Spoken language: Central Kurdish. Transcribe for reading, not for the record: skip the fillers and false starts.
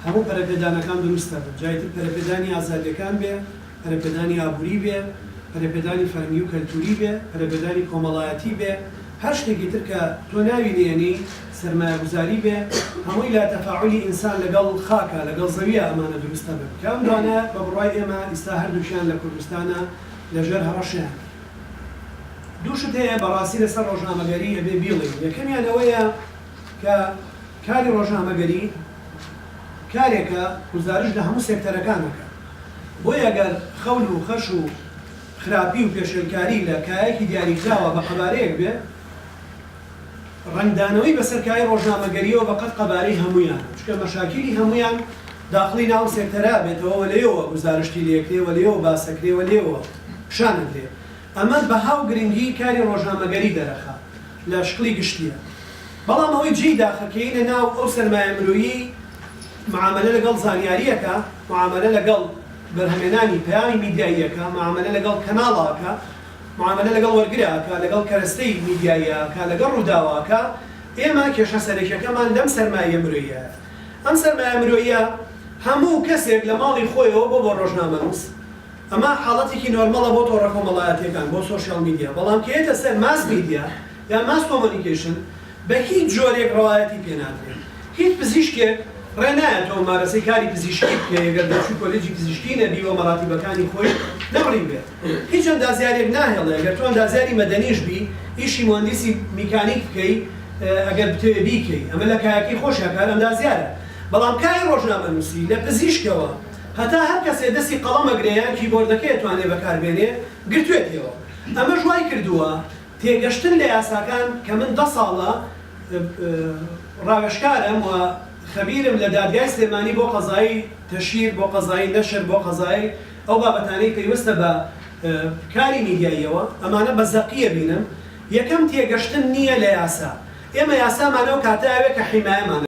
هەموو پەرەپێدانەکان دروستە بن جایتر پەرەپێدانی ئازادیەکان بێ پەرەپێدانی ئابووری بێ پەرەپێدانی فەرمی و کەلتوری بێ پەرەپێدانی کۆمەڵایەتی بێ هەر شتێکی تر کە تۆ ناوینێنی سەرمایه‌گوزاری بێ هەمووی لا تەفاعولی ئینسان لەگەڵ خاکە لەگەڵ زەویە ئەمانە دروستە بن کە ئەم دوانە بە بڕوای ئێمە ئێستا هەردووشیان لە کوردستانە لەژێر هەڕەشیان دووشت هەیە بەڕاستی لەسەر ڕۆژنامەگەری ئەبێ بیڵێن یەکەمیان ئەوەیە کە کاری ڕۆژنامەگەری کارێکە گزارش لە هەموو سێکتەرەکانەکە بۆیە ئەگەر خەول و خەش و خراپی و پێشێلکاری لە کایەکی دیاریکراوە بە قەبارەیەک بێ ڕنگدانەوەی بەسەرکاری ڕۆژنامەگەریەوە بەقەت قەبارەی هەمویان چکە مەشاکیلی هەمویان داخلی ناو سێکتەرا بێتەوە لێەوە گزارشتی لێکرێوە لێەوە باسەکرێوە لێەوە شانەکرێ ئەمە بەهاو گرنگی کاری ڕۆژنامەگەری دەرەخا لە شکلی گشتیە بەڵام ئەوەی جێی داخەکەی لە ناو ئەو سەرمایە مرۆیی معاملە لەگەڵ زانیاریەکە معاملە لەگەڵ بەرهەمێنانی پەیامی میدیاییەکە معاملە لەگەڵ کەناڵاکە معاملە لەگەڵ وەرگراکە لەگەڵ کەرەستەی میدیاییەکە لەگەڵ ڕووداواکە ئێمە کێشە سەرەکیەکەمان لەم سەرمایە مرۆییە ئەم سەرمایە مرۆییە هەموو کەسێک لە ماڵی خۆیەوە بۆ ڕۆژنامەنووس ئەمە حاڵەتێکی نۆرمەڵە بۆ تۆڕە کۆمەڵایەتیەکان بۆ سۆشیال میدیا بەڵام کە هێتە سەر ماس میدیا یا ماس کۆمۆنیکیشن بە هیچ جۆرێک ڕەوایەتی پێنادرێت هیچ پزیشکێک ڕێنایە تۆ مارەسەی کاری پزیشکی بکە ئەگەر دەچوو کۆلێجی پزیشکی نەبیوە مەراتیبەکانی خۆی نەبڕی بێت هیچ ئەندازیارێک ناهێڵێ ئەگەر تۆ ئەندازیاری مەدەنیش بی ئیشی مهندسی میکانیک بکەی ئەگەر بتوێ بیکەی ئەمە لە کایەکی خۆشە کار ئەندازیارە بەڵام کاری ڕۆژنامەنووسی لە پزیشکەوە هەتا هەر کەسێ دەستی قەڵەمەگرەیان کیبۆردەکەی توانێ بەکاربێنێ گرتوێتەوە ئەمە ژوای کردووە تێگەشتن لە یاساکان کە من 10 ساڵە ڕاوێژکارم و خەبیرم لە دادگای سلێمانی بۆ قەزایی تەشیر بۆ قەزایی نەشر بۆ قەزایی ئەو بابەتانەی پێویستە بە کاری میدیاییەوە ئەمانە بە زەقیە بینم یەکەم تێگەشتن نییە لە یاسا ئێمە یاسامانەوە کاتایەوێت کە حیمایەمان